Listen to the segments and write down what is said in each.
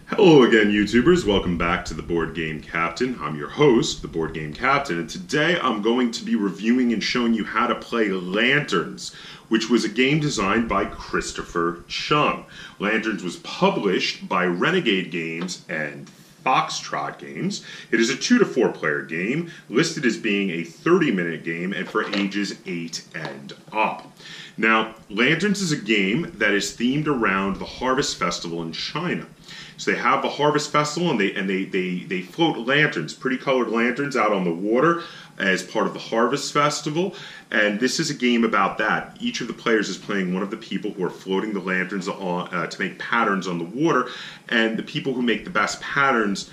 Hello again, YouTubers. Welcome back to the Board Game Captain. I'm your host, the Board Game Captain, and today I'm going to be reviewing and showing you how to play Lanterns, which was a game designed by Christopher Chung. Lanterns was published by Renegade Games and Foxtrot Games. It is a 2 to 4 player game, listed as being a 30-minute game and for ages 8 and up. Now, Lanterns is a game that is themed around the Harvest Festival in China. So they have the Harvest Festival and they float lanterns, pretty colored lanterns out on the water as part of the Harvest Festival. And this is a game about that. Each of the players is playing one of the people who are floating the lanterns on, to make patterns on the water. And the people who make the best patterns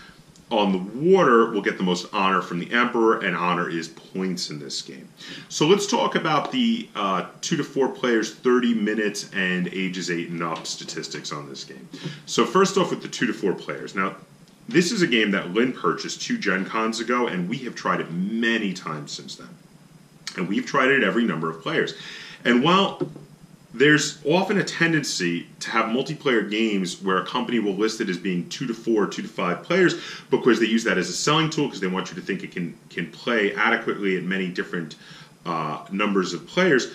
on the water will get the most honor from the Emperor, and honor is points in this game. So let's talk about the 2 to 4 players, 30 minutes, and ages 8 and up statistics on this game. So first off with the 2 to 4 players. Now, this is a game that Lynn purchased 2 Gen Cons ago, and we have tried it many times since then. And we've tried it at every number of players. And while there's often a tendency to have multiplayer games where a company will list it as being 2 to 4, 2 to 5 players because they use that as a selling tool because they want you to think it can play adequately at many different numbers of players.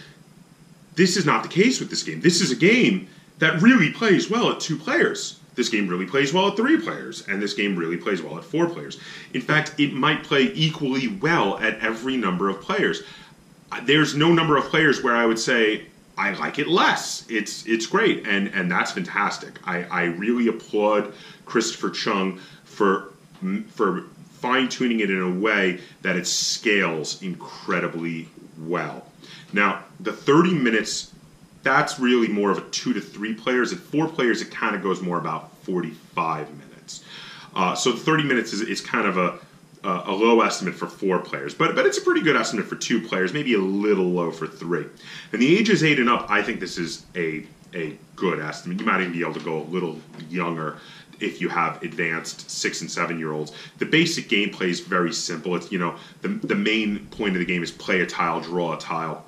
This is not the case with this game. This is a game that really plays well at 2 players. This game really plays well at 3 players, and this game really plays well at 4 players. In fact, it might play equally well at every number of players. There's no number of players where I would say, I like it less. It's great, and that's fantastic. I really applaud Christopher Chung for fine-tuning it in a way that it scales incredibly well. Now, the 30 minutes, that's really more of a 2 to 3 players. At 4 players, it kind of goes more about 45 minutes. So 30 minutes is kind of a low estimate for 4 players, but it's a pretty good estimate for 2 players, maybe a little low for 3. And the ages 8 and up, I think this is a good estimate. You might even be able to go a little younger if you have advanced 6 and 7-year-olds. The basic gameplay is very simple. It's, you know, the main point of the game is play a tile, draw a tile,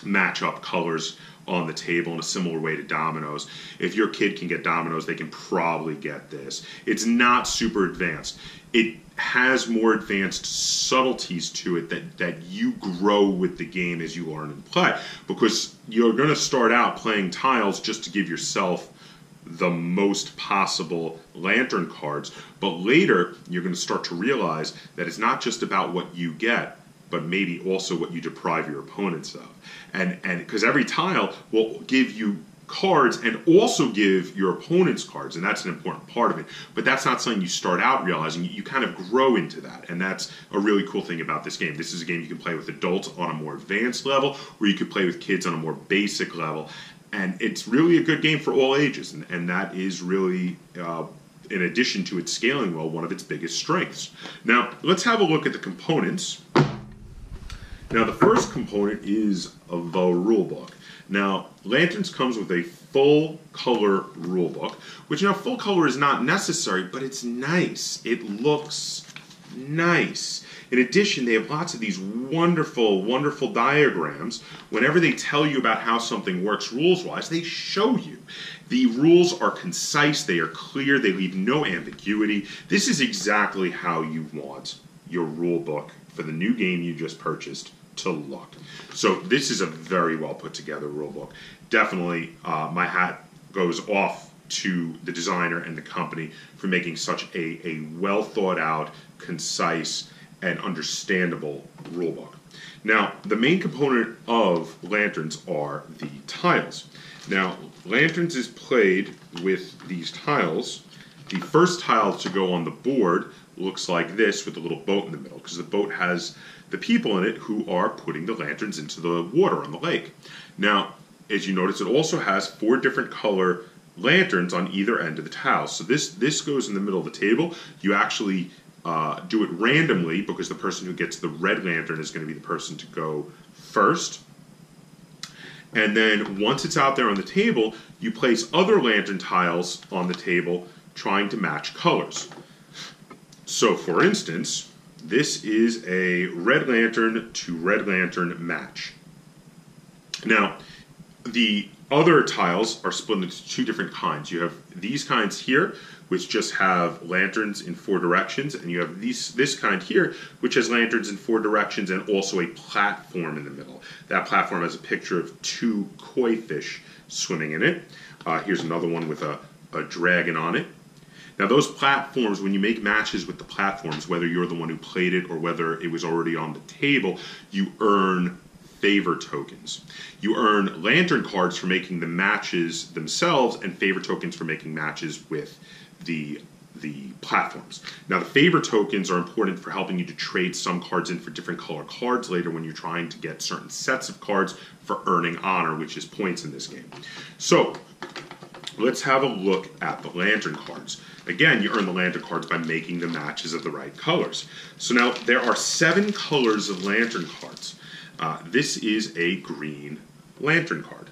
match up colors on the table in a similar way to dominoes. If your kid can get dominoes, they can probably get this. It's not super advanced. It has more advanced subtleties to it that you grow with the game as you learn and play. Because you're going to start out playing tiles just to give yourself the most possible lantern cards. But later, you're going to start to realize that it's not just about what you get, but maybe also what you deprive your opponents of. And because every tile will give you cards and also give your opponents cards, and that's an important part of it. But that's not something you start out realizing. You kind of grow into that, and that's a really cool thing about this game. This is a game you can play with adults on a more advanced level, or you could play with kids on a more basic level. And it's really a good game for all ages, and that is really, in addition to its scaling well, one of its biggest strengths. Now, let's have a look at the components. Now, the first component is the rulebook. Now, Lanterns comes with a full color rulebook, which now full color is not necessary, but it's nice. It looks nice. In addition, they have lots of these wonderful, wonderful diagrams. Whenever they tell you about how something works rules-wise, they show you. The rules are concise, they are clear, they leave no ambiguity. This is exactly how you want your rulebook for the new game you just purchased to look. So this is a very well put together rulebook. Definitely my hat goes off to the designer and the company for making such a well thought out, concise, and understandable rulebook. Now, the main component of Lanterns are the tiles. Now, Lanterns is played with these tiles. The first tile to go on the board looks like this with a little boat in the middle, because the boat has the people in it who are putting the lanterns into the water on the lake. Now, as you notice, it also has 4 different color lanterns on either end of the tiles. So this goes in the middle of the table. You actually do it randomly because the person who gets the red lantern is going to be the person to go first. And then once it's out there on the table, you place other lantern tiles on the table trying to match colors. So for instance, this is a red lantern to red lantern match. Now, the other tiles are split into two different kinds. You have these kinds here, which just have lanterns in 4 directions, and you have this kind here, which has lanterns in 4 directions and also a platform in the middle. That platform has a picture of 2 koi fish swimming in it. Here's another one with a dragon on it. Now those platforms, when you make matches with the platforms, whether you're the one who played it or whether it was already on the table, you earn favor tokens. You earn lantern cards for making the matches themselves and favor tokens for making matches with the platforms. Now the favor tokens are important for helping you to trade some cards in for different color cards later when you're trying to get certain sets of cards for earning honor, which is points in this game. So let's have a look at the lantern cards. Again, you earn the lantern cards by making the matches of the right colors. So now there are 7 colors of lantern cards. This is a green lantern card.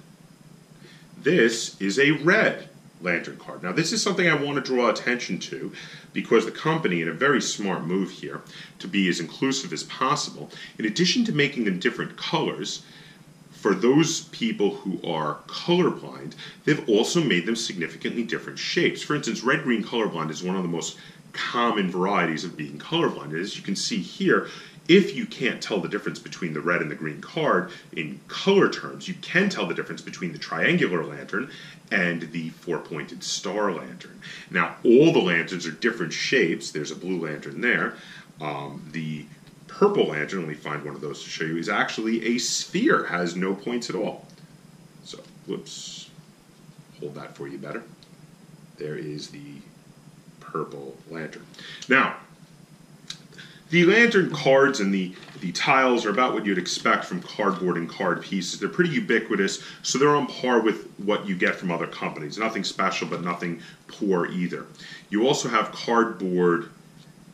This is a red lantern card. Now this is something I want to draw attention to because the company, in a very smart move here, to be as inclusive as possible, in addition to making them different colors, for those people who are colorblind, they've also made them significantly different shapes. For instance, red-green colorblind is one of the most common varieties of being colorblind. As you can see here, if you can't tell the difference between the red and the green card in color terms, you can tell the difference between the triangular lantern and the 4-pointed star lantern. Now, all the lanterns are different shapes. There's a blue lantern there. The purple lantern, let me find one of those to show you, is actually a sphere, has no points at all. So, whoops, hold that for you better. There is the purple lantern. Now, the lantern cards and the tiles are about what you'd expect from cardboard and card pieces. They're pretty ubiquitous, so they're on par with what you get from other companies. Nothing special, but nothing poor either. You also have cardboard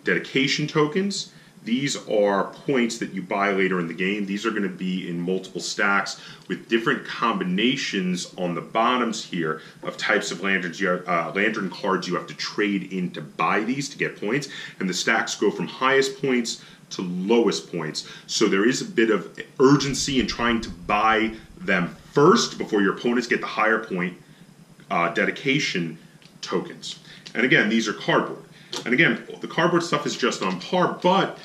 dedication tokens. These are points that you buy later in the game. These are going to be in multiple stacks with different combinations on the bottoms here of types of lanterns. You have, lantern cards you have to trade in to buy these to get points, and the stacks go from highest points to lowest points. So there is a bit of urgency in trying to buy them first before your opponents get the higher point dedication tokens. And again, these are cardboard. And again, the cardboard stuff is just on par, but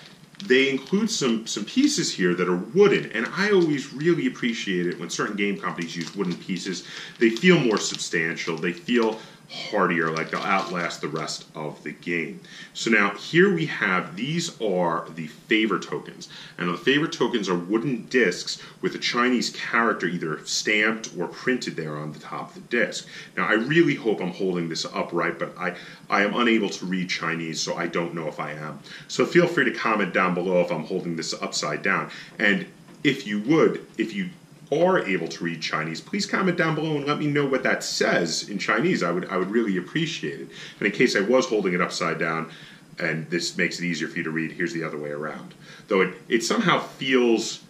they include some pieces here that are wooden, and I always really appreciate it when certain game companies use wooden pieces. They feel more substantial, they feel hardier, like they'll outlast the rest of the game. So now here we have, these are the favor tokens, and the favor tokens are wooden discs with a Chinese character either stamped or printed there on the top of the disc. Now I really hope I'm holding this upright, but I am unable to read Chinese, so I don't know if I am. So feel free to comment down below if I'm holding this upside down, and if you are able to read Chinese, please comment down below and let me know what that says in Chinese. I would really appreciate it. And in case I was holding it upside down and this makes it easier for you to read, here's the other way around. Though it somehow feels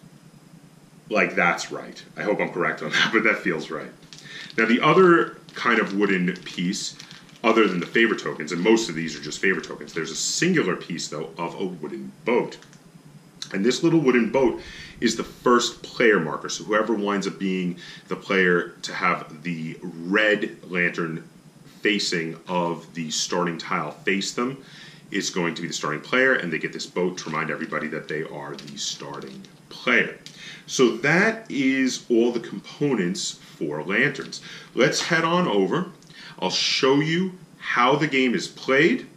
like that's right. I hope I'm correct on that, but that feels right. Now the other kind of wooden piece, other than the favor tokens, and most of these are just favor tokens, there's a singular piece though of a wooden boat. And this little wooden boat is the first player marker. So whoever winds up being the player to have the red lantern facing of the starting tile face them is going to be the starting player, and they get this boat to remind everybody that they are the starting player. So that is all the components for lanterns. Let's head on over. I'll show you how the game is played,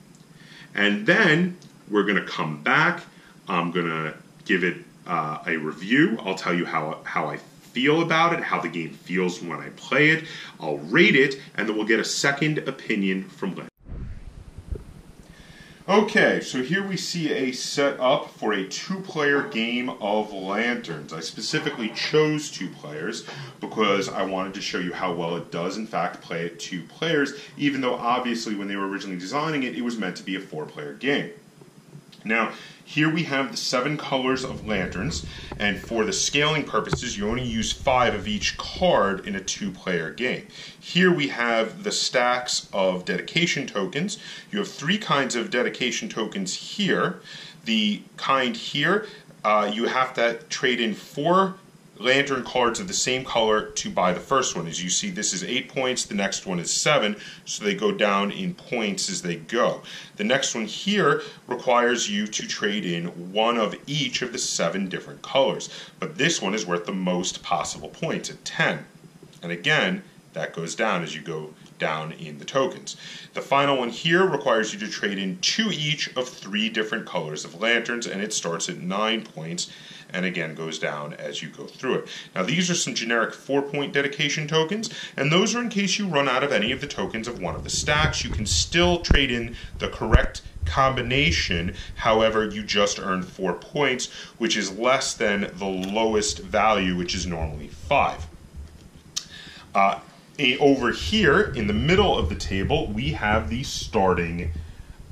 and then we're going to come back. I'm going to give it a review. I'll tell you how I feel about it, how the game feels when I play it. I'll rate it, and then we'll get a second opinion from Len. Okay, so here we see a setup for a 2-player game of lanterns. I specifically chose 2 players because I wanted to show you how well it does in fact play at 2 players, even though obviously when they were originally designing it, it was meant to be a 4-player game. Now, here we have the 7 colors of lanterns, and for the scaling purposes, you only use 5 of each card in a 2-player game. Here we have the stacks of dedication tokens. You have 3 kinds of dedication tokens here. The kind here, you have to trade in 4 lantern cards of the same color to buy the first one. As you see, this is 8 points, the next one is 7, so they go down in points as they go. The next one here requires you to trade in one of each of the 7 different colors, but this one is worth the most possible points at 10. And again, that goes down as you go down in the tokens. The final one here requires you to trade in 2 each of 3 different colors of lanterns, and it starts at 9 points and again goes down as you go through it. Now these are some generic 4-point dedication tokens, and those are in case you run out of any of the tokens of one of the stacks. You can still trade in the correct combination, however you just earned 4 points, which is less than the lowest value, which is normally 5. Over here in the middle of the table we have the starting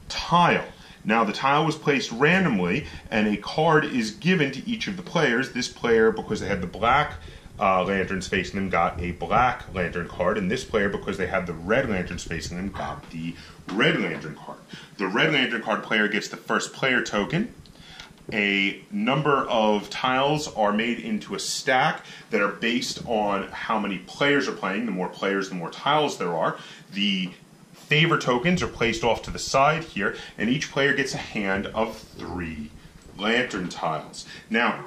tile. Now the tile was placed randomly and a card is given to each of the players. This player, because they had the black lanterns facing them, got a black lantern card, and this player, because they had the red lanterns facing them, got the red lantern card. The red lantern card player gets the first player token. A number of tiles are made into a stack that are based on how many players are playing. The more players, the more tiles there are. The favor tokens are placed off to the side here, and each player gets a hand of 3 lantern tiles. Now,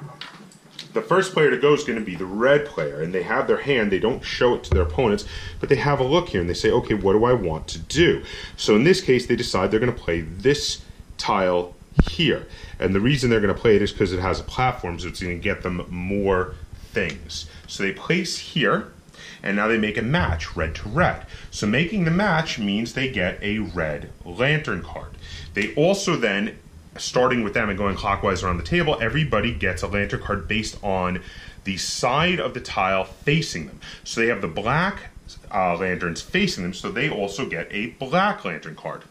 the first player to go is going to be the red player, and they have their hand. They don't show it to their opponents, but they have a look here, and they say, okay, what do I want to do? So in this case, they decide they're going to play this tile here. And the reason they're going to play it is because it has a platform, so it's going to get them more things. So they place here, and now they make a match, red to red. So making the match means they get a red lantern card. They also then, starting with them and going clockwise around the table, everybody gets a lantern card based on the side of the tile facing them. So they have the black lanterns facing them, so they also get a black lantern card.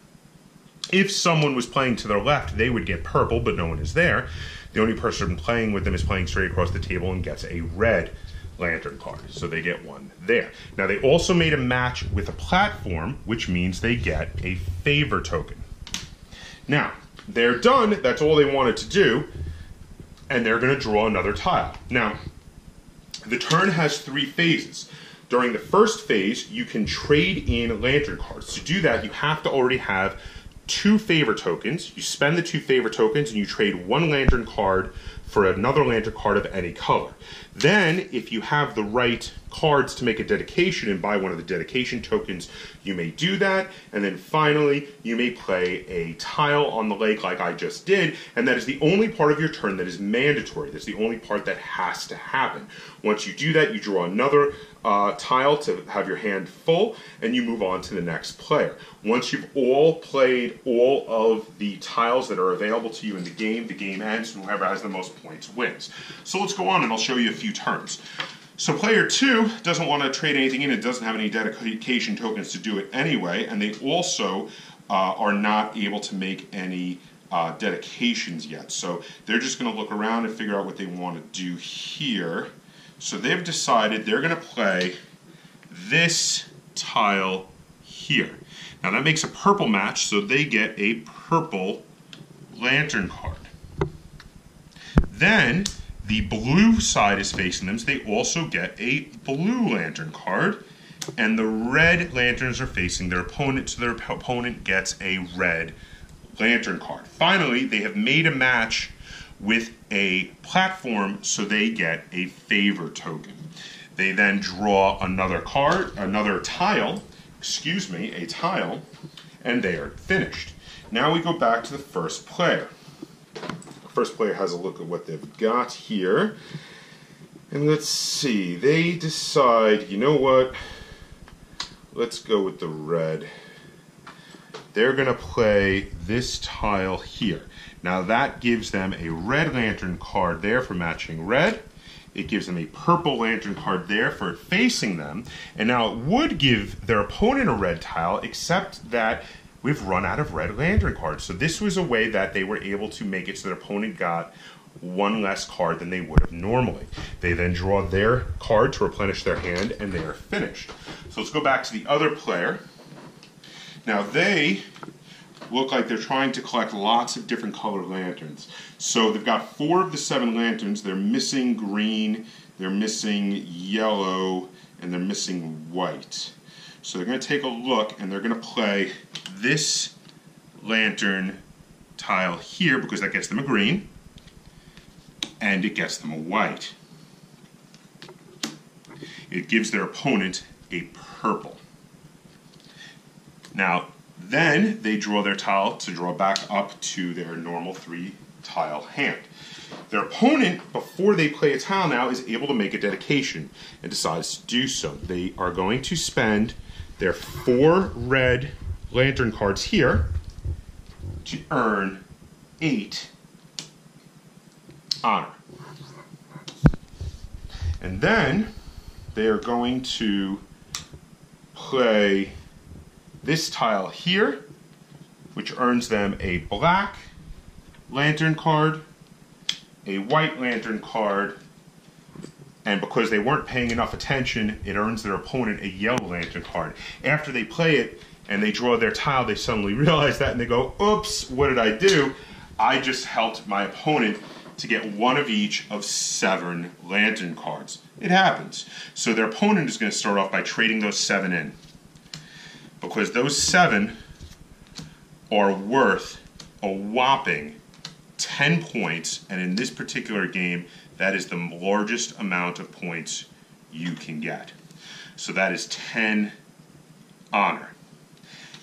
If someone was playing to their left, they would get purple, but no one is there. The only person playing with them is playing straight across the table and gets a red lantern card, so they get one there. Now they also made a match with a platform, which means they get a favor token. Now, they're done, that's all they wanted to do, and they're going to draw another tile. Now, the turn has 3 phases. During the first phase, you can trade in lantern cards. To do that, you have to already have 2 favor tokens. You spend the 2 favor tokens and you trade 1 lantern card for another lantern card of any color. Then, if you have the right cards to make a dedication and buy one of the dedication tokens, you may do that. And then finally, you may play a tile on the lake like I just did, and that is the only part of your turn that is mandatory. That's the only part that has to happen. Once you do that, you draw another tile to have your hand full, and you move on to the next player. Once you've all played all of the tiles that are available to you in the game ends, and whoever has the most points wins. So let's go on and I'll show you a few turns. So player 2 doesn't want to trade anything in, it doesn't have any dedication tokens to do it anyway, and they also are not able to make any dedications yet. So they're just going to look around and figure out what they want to do here. So they've decided they're going to play this tile here. Now that makes a purple match, so they get a purple lantern card. Then the blue side is facing them, so they also get a blue lantern card. And the red lanterns are facing their opponent, so their opponent gets a red lantern card. Finally, they have made a match with a platform, so they get a favor token. They then draw another card, a tile, and they are finished. Now we go back to the first player. The first player has a look at what they've got here. And let's see, they decide, you know what, let's go with the red. They're going to play this tile here. Now that gives them a red lantern card there for matching red. It gives them a purple lantern card there for facing them. And now it would give their opponent a red tile, except that we've run out of red lantern cards. So this was a way that they were able to make it so their opponent got 1 less card than they would have normally. They then draw their card to replenish their hand, and they are finished. So let's go back to the other player. Now they look like they're trying to collect lots of different colored lanterns. So they've got 4 of the 7 lanterns. They're missing green they're missing yellow, and they're missing white. So they're going to take a look, and they're going to play this lantern tile here, because that gets them a green, and it gets them a white. It gives their opponent a purple. Now, then they draw their tile to draw back up to their normal 3-tile hand. Their opponent, before they play a tile now, is able to make a dedication and decides to do so. They are going to spend their 4 red lantern cards here to earn 8 honor. And then they are going to play this tile here, which earns them a black lantern card, a white lantern card, and because they weren't paying enough attention, it earns their opponent a yellow lantern card. After they play it and they draw their tile, they suddenly realize that and they go, oops, what did I do? I just helped my opponent to get one of each of 7 lantern cards. It happens. So their opponent is going to start off by trading those 7 in, because those 7 are worth a whopping 10 points, and in this particular game, that is the largest amount of points you can get. So that is 10 honor.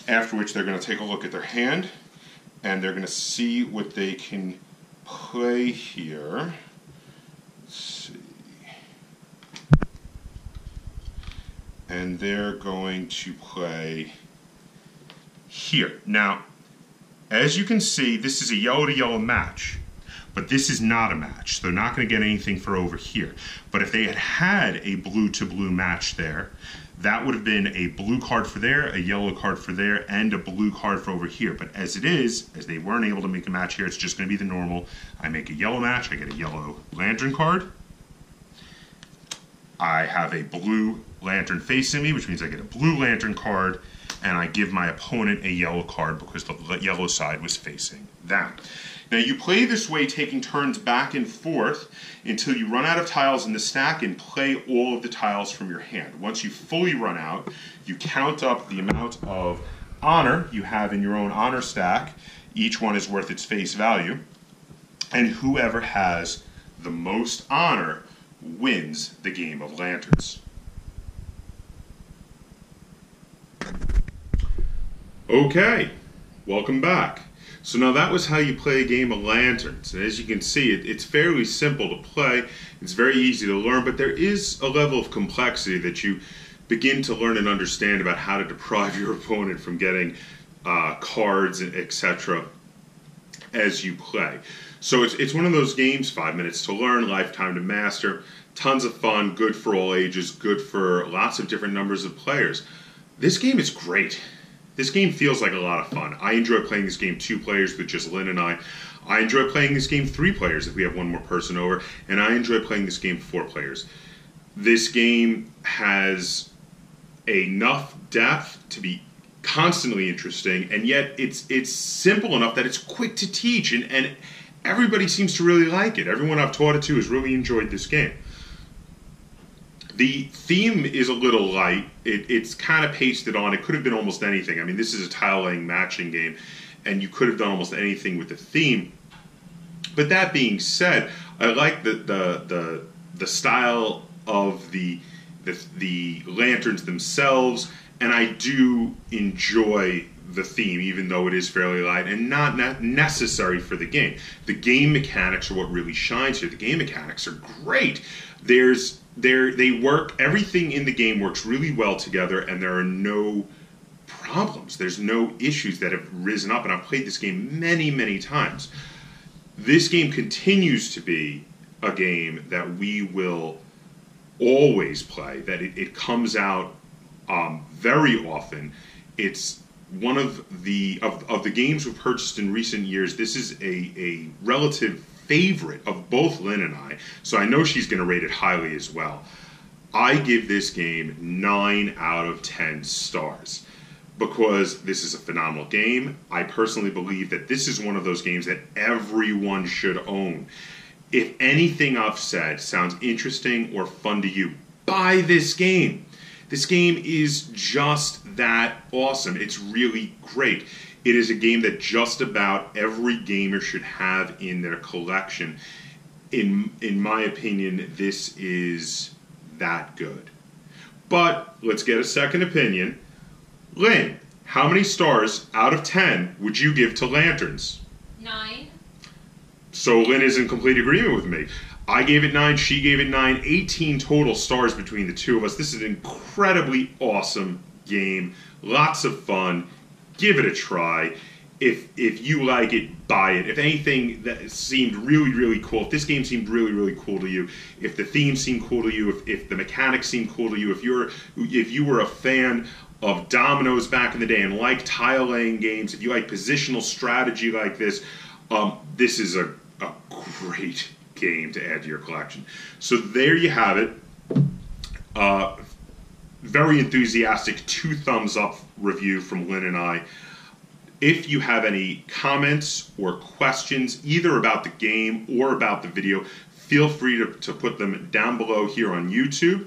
After which they're going to take a look at their hand, and they're going to see what they can play here. Let's see. And they're going to play here. Now, as you can see, this is a yellow to yellow match, but this is not a match. So they're not going to get anything for over here. But if they had had a blue to blue match there, that would have been a blue card for there, a yellow card for there, and a blue card for over here. But as it is, as they weren't able to make a match here, it's just going to be the normal. I make a yellow match, I get a yellow lantern card. I have a blue lantern facing me, which means I get a blue lantern card, and I give my opponent a yellow card because the yellow side was facing them. Now you play this way, taking turns back and forth until you run out of tiles in the stack and play all of the tiles from your hand. Once you fully run out, you count up the amount of honor you have in your own honor stack. Each one is worth its face value, and whoever has the most honor wins the game of lanterns. Okay, welcome back. So now that was how you play a game of lanterns. And as you can see, it's fairly simple to play. It's very easy to learn, but there is a level of complexity that you begin to learn and understand about how to deprive your opponent from getting cards, etc. as you play. So it's one of those games, 5 minutes to learn, lifetime to master, tons of fun, good for all ages, good for lots of different numbers of players. This game is great. This game feels like a lot of fun. I enjoy playing this game 2 players with just Lynn and I. I enjoy playing this game 3 players if we have one more person over, and I enjoy playing this game 4 players. This game has enough depth to be constantly interesting, and yet it's simple enough that it's quick to teach, and everybody seems to really like it. Everyone I've taught it to has really enjoyed this game. The theme is a little light. It's kind of pasted on. It could have been almost anything. I mean, this is a tile-laying matching game, and you could have done almost anything with the theme. But that being said, I like the style of the lanterns themselves, and I do enjoy the theme, even though it is fairly light and not necessary for the game. The game mechanics are what really shines here. The game mechanics are great. They work. Everything in the game works really well together, and there are no problems. There's no issues that have risen up, and I've played this game many, many times. This game continues to be a game that we will always play, that it comes out very often. It's one of the games we've purchased in recent years. This is a relative favorite of both Lynn and I, so I know she's going to rate it highly as well. I give this game 9 out of 10 stars because this is a phenomenal game. I personally believe that this is one of those games that everyone should own. if anything I've said sounds interesting or fun to you, buy this game. This game is just that awesome. It's really great. It is a game that just about every gamer should have in their collection. In my opinion, this is that good. But let's get a second opinion. Lynn, how many stars out of 10 would you give to Lanterns? 9. So Lynn is in complete agreement with me. I gave it 9, she gave it 9, 18 total stars between the two of us. This is an incredibly awesome game. Lots of fun. Give it a try. If you like it, buy it. If anything that seemed really, really cool, if this game seemed really, really cool to you, if the theme seemed cool to you, if the mechanics seemed cool to you, if you were a fan of dominoes back in the day and like tile laying games, if you like positional strategy like this, this is a great game to add to your collection. So there you have it. Very enthusiastic 2 thumbs up review from Lynn and I. If you have any comments or questions either about the game or about the video, feel free to put them down below here on YouTube.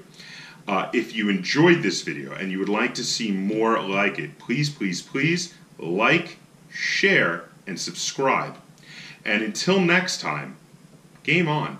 If you enjoyed this video and you would like to see more like it, please, please, please like, share, and subscribe. And until next time, game on.